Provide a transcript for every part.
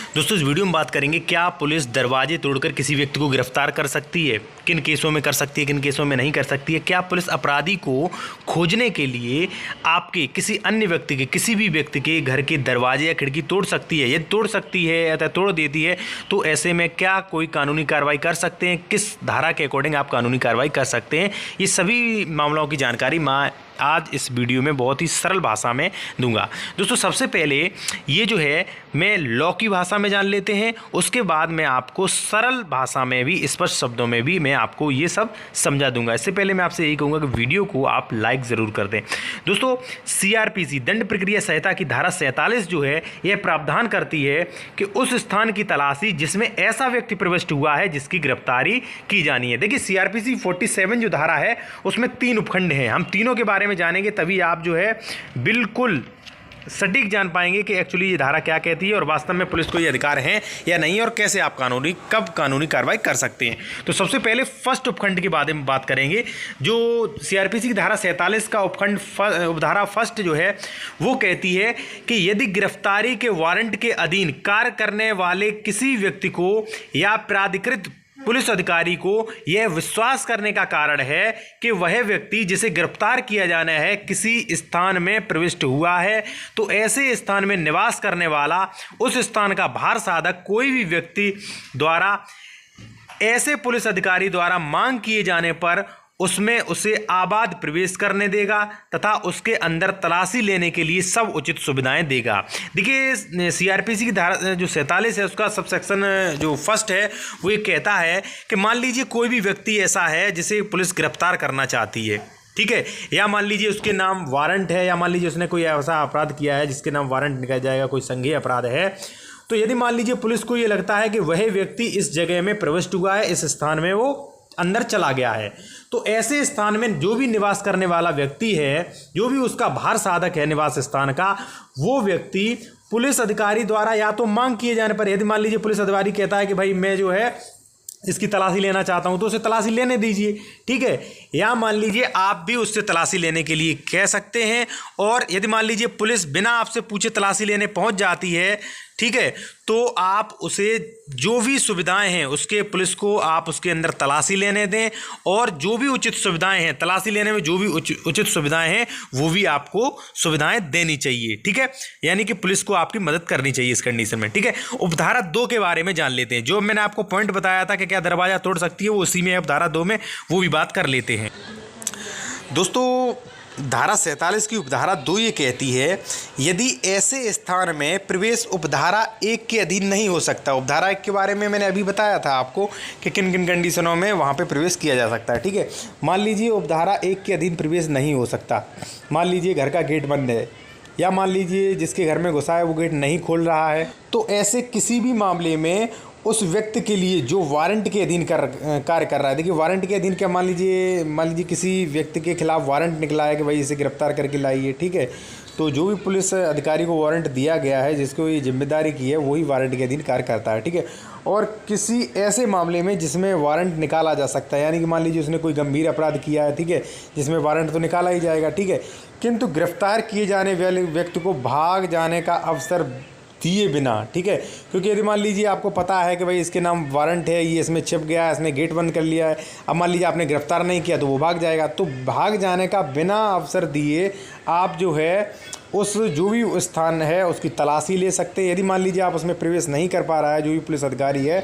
दोस्तों इस वीडियो में बात करेंगे क्या पुलिस दरवाजे तोड़कर किसी व्यक्ति को गिरफ्तार कर सकती है, किन केसों में कर सकती है, किन केसों में नहीं कर सकती है। क्या पुलिस अपराधी को खोजने के लिए आपके किसी अन्य व्यक्ति के, किसी भी व्यक्ति के घर के दरवाजे या खिड़की तोड़ सकती है। यदि तोड़ सकती है या तोड़ देती है तो ऐसे में क्या कोई कानूनी कार्रवाई कर सकते हैं, किस धारा के अकॉर्डिंग आप कानूनी कार्रवाई कर सकते हैं, ये सभी मामलों की जानकारी मैं आज इस वीडियो में बहुत ही सरल भाषा में दूंगा। दोस्तों सबसे पहले ये जो है मैं लॉ की भाषा में जान लेते हैं, उसके बाद मैं आपको सरल भाषा में भी, स्पष्ट शब्दों में भी मैं आपको ये सब समझा दूंगा। इससे पहले मैं आपसे यही कहूँगा कि वीडियो को आप लाइक ज़रूर कर दें। दोस्तों CRPC दंड प्रक्रिया संहिता की धारा 47 जो है यह प्रावधान करती है कि उस स्थान की तलाशी जिसमें ऐसा व्यक्ति प्रविष्ट हुआ है जिसकी गिरफ्तारी की जानी है। देखिए CRPC 47 जो धारा है उसमें 3 उपखंड हैं। हम तीनों के बारे में जानेंगे तभी आप जो है बिल्कुल सटीक जान पाएंगे कि एक्चुअली ये धारा क्या कहती है और वास्तव में पुलिस को ये अधिकार है या नहीं और कैसे आप कब कानूनी कार्रवाई कर सकते हैं। तो सबसे पहले फर्स्ट उपखंड के बारे में बात करेंगे। जो CRPC की धारा 47 का उपधारा फर्स्ट जो है वो कहती है कि यदि गिरफ्तारी के वारंट के अधीन कार्य करने वाले किसी व्यक्ति को या प्राधिकृत पुलिस अधिकारी को यह विश्वास करने का कारण है कि वह व्यक्ति जिसे गिरफ्तार किया जाना है किसी स्थान में प्रविष्ट हुआ है, तो ऐसे स्थान में निवास करने वाला उस स्थान का भार साधक कोई भी व्यक्ति द्वारा ऐसे पुलिस अधिकारी द्वारा मांग किए जाने पर उसमें उसे आबाद प्रवेश करने देगा तथा उसके अंदर तलाशी लेने के लिए सब उचित सुविधाएं देगा। देखिए CRPC की धारा जो 47 है उसका सब सेक्शन जो फर्स्ट है वो ये कहता है कि मान लीजिए कोई भी व्यक्ति ऐसा है जिसे पुलिस गिरफ्तार करना चाहती है, ठीक है, या मान लीजिए उसके नाम वारंट है, या मान लीजिए उसने कोई ऐसा अपराध किया है जिसके नाम वारंट निकल जाएगा, कोई संज्ञेय अपराध है। तो यदि मान लीजिए पुलिस को ये लगता है कि वह व्यक्ति इस जगह में प्रविष्ट हुआ है, इस स्थान में वो अंदर चला गया है, तो ऐसे स्थान में जो भी निवास करने वाला व्यक्ति है, जो भी उसका भार साधक है निवास स्थान का, वो व्यक्ति पुलिस अधिकारी द्वारा या तो मांग किए जाने पर, यदि मान लीजिए पुलिस अधिकारी कहता है कि भाई मैं जो है इसकी तलाशी लेना चाहता हूं तो उसे तलाशी लेने दीजिए, ठीक है, या मान लीजिए आप भी उससे तलाशी लेने के लिए कह सकते हैं। और यदि मान लीजिए पुलिस बिना आपसे पूछे तलाशी लेने पहुंच जाती है, ठीक है, तो आप उसे जो भी सुविधाएं हैं उसके पुलिस को आप उसके अंदर तलाशी लेने दें और जो भी उचित सुविधाएं हैं, तलाशी लेने में जो भी उचित सुविधाएं हैं वो भी आपको सुविधाएं देनी चाहिए, ठीक है, यानी कि पुलिस को आपकी मदद करनी चाहिए इस कंडीशन में, ठीक है। उपधारा 2 के बारे में जान लेते हैं। जो मैंने आपको पॉइंट बताया था कि क्या दरवाजा तोड़ सकती है वो उसी में है, उपधारा 2 में, वो भी बात कर लेते हैं। दोस्तों धारा 47 की उपधारा 2 ये कहती है यदि ऐसे स्थान में प्रवेश उपधारा 1 के अधीन नहीं हो सकता। उपधारा 1 के बारे में मैंने अभी बताया था आपको कि किन किन कंडीशनों में वहाँ पे प्रवेश किया जा सकता है, ठीक है। मान लीजिए उपधारा 1 के अधीन प्रवेश नहीं हो सकता, मान लीजिए घर का गेट बंद है, या मान लीजिए जिसके घर में घुसा है वो गेट नहीं खोल रहा है, तो ऐसे किसी भी मामले में उस व्यक्ति के लिए जो वारंट के अधीन कार्य कर रहा है। देखिए वारंट के अधीन क्या, मान लीजिए किसी व्यक्ति के खिलाफ वारंट निकला है कि भाई इसे गिरफ्तार करके लाइए, ठीक है, तो जो भी पुलिस अधिकारी को वारंट दिया गया है, जिसको ये जिम्मेदारी की है, वही वारंट के अधीन कार्य करता है, ठीक है। और किसी ऐसे मामले में जिसमें वारंट निकाला जा सकता है, यानी कि मान लीजिए उसने कोई गंभीर अपराध किया है, ठीक है, जिसमें वारंट तो निकाला ही जाएगा, ठीक है, किंतु गिरफ्तार किए जाने वाले व्यक्ति को भाग जाने का अवसर दिए बिना, ठीक है, क्योंकि यदि मान लीजिए आपको पता है कि भाई इसके नाम वारंट है, ये इसमें छिप गया है, इसने गेट बंद कर लिया है, अब मान लीजिए आपने गिरफ्तार नहीं किया तो वो भाग जाएगा, तो भाग जाने का बिना अवसर दिए आप जो है उस जो भी स्थान है उसकी तलाशी ले सकते हैं। यदि मान लीजिए आप उसमें प्रवेश नहीं कर पा रहा है जो भी पुलिस अधिकारी है,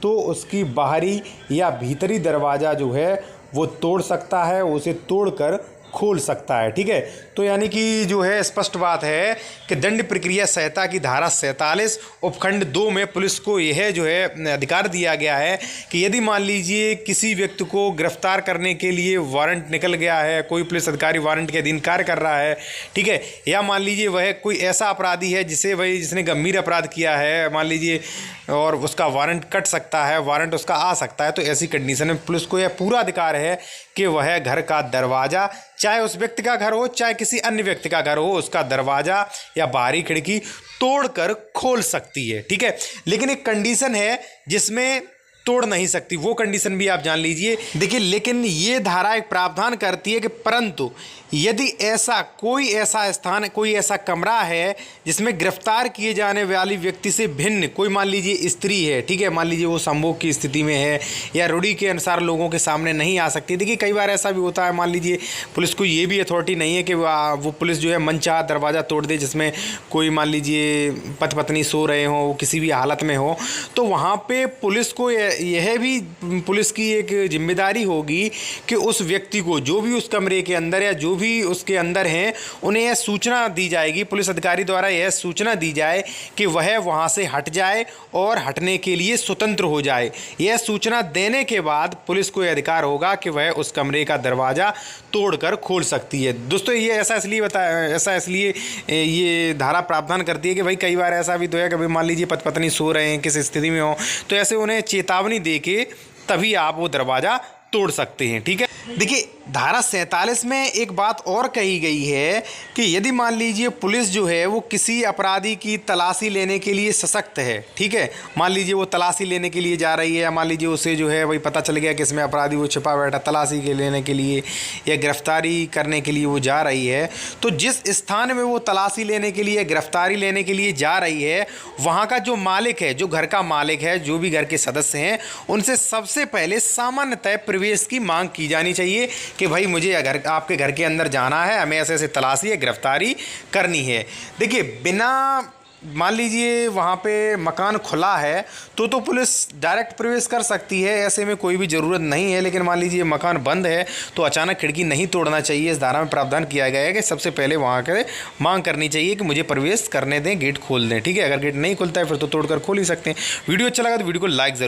तो उसकी बाहरी या भीतरी दरवाज़ा जो है वो तोड़ सकता है, उसे तोड़कर खोल सकता है, ठीक है। तो यानी कि जो है स्पष्ट बात है कि दंड प्रक्रिया संहिता की धारा 47 उपखंड 2 में पुलिस को यह जो है अधिकार दिया गया है कि यदि मान लीजिए किसी व्यक्ति को गिरफ्तार करने के लिए वारंट निकल गया है, कोई पुलिस अधिकारी वारंट के अधीन कार्य कर रहा है, ठीक है, या मान लीजिए वह कोई ऐसा अपराधी है जिसने गंभीर अपराध किया है, मान लीजिए, और उसका वारंट कट सकता है, वारंट उसका आ सकता है, तो ऐसी कंडीशन में पुलिस को यह पूरा अधिकार है कि वह घर का दरवाज़ा, चाहे उस व्यक्ति का घर हो चाहे किसी अन्य व्यक्ति का घर हो, उसका दरवाज़ा या बाहरी खिड़की तोड़कर खोल सकती है, ठीक है। लेकिन एक कंडीशन है जिसमें तोड़ नहीं सकती, वो कंडीशन भी आप जान लीजिए। देखिए, लेकिन ये धारा एक प्रावधान करती है कि परंतु यदि ऐसा कोई ऐसा स्थान, कोई ऐसा कमरा है जिसमें गिरफ्तार किए जाने वाली व्यक्ति से भिन्न कोई, मान लीजिए स्त्री है, ठीक है, मान लीजिए वो संभोग की स्थिति में है या रूढ़ि के अनुसार लोगों के सामने नहीं आ सकती। देखिए, कई बार ऐसा भी होता है, मान लीजिए पुलिस को ये भी अथॉरिटी नहीं है कि वो पुलिस जो है मनचाहा दरवाज़ा तोड़ दे, जिसमें कोई मान लीजिए पति पत्नी सो रहे हों, वो किसी भी हालत में हो, तो वहाँ पे पुलिस को यह भी पुलिस की एक जिम्मेदारी होगी कि उस व्यक्ति को, जो भी उस कमरे के अंदर या जो भी उसके अंदर हैं, उन्हें यह सूचना दी जाएगी, पुलिस अधिकारी द्वारा यह सूचना दी जाए कि वह वहाँ से हट जाए और हटने के लिए स्वतंत्र हो जाए। यह सूचना देने के बाद पुलिस को यह अधिकार होगा कि वह उस कमरे का दरवाज़ा तोड़कर खोल सकती है। दोस्तों, ये ऐसा इसलिए ये धारा प्रावधान करती है कि भाई कई बार ऐसा भी तो है, कभी मान लीजिए पति पत्नी सो रहे हैं, किस स्थिति में हो, तो ऐसे उन्हें चेतावनी दे के तभी आप वो दरवाज़ा तोड़ सकते हैं, ठीक है। देखिए, धारा 47 में एक बात और कही गई है कि यदि मान लीजिए पुलिस जो है वो किसी अपराधी की तलाशी लेने के लिए सशक्त है, ठीक है, मान लीजिए वो तलाशी लेने के लिए जा रही है, या मान लीजिए उसे जो है वही पता चल गया कि इसमें अपराधी वो छिपा बैठा, तलाशी के लेने के लिए या गिरफ्तारी करने के लिए वो जा रही है, तो जिस स्थान में वो तलाशी लेने के लिए, गिरफ्तारी लेने के लिए जा रही है, वहाँ का जो मालिक है, जो घर का मालिक है, जो भी घर के सदस्य हैं, उनसे सबसे पहले सामान्यतः प्रवेश की मांग की जानी चाहिए कि भाई मुझे आपके घर के अंदर जाना है, हमें ऐसे ऐसे तलाशी है, गिरफ्तारी करनी है। देखिए, बिना मान लीजिए वहाँ पे मकान खुला है तो पुलिस डायरेक्ट प्रवेश कर सकती है, ऐसे में कोई भी ज़रूरत नहीं है। लेकिन मान लीजिए मकान बंद है तो अचानक खिड़की नहीं तोड़ना चाहिए। इस धारा में प्रावधान किया गया है कि सबसे पहले वहाँ के मांग करनी चाहिए कि मुझे प्रवेश करने दें, गेट खोल दें, ठीक है। अगर गेट नहीं खुलता है फिर तो तोड़कर खोल ही सकते हैं। वीडियो अच्छा लगा तो वीडियो को लाइक ज़रूर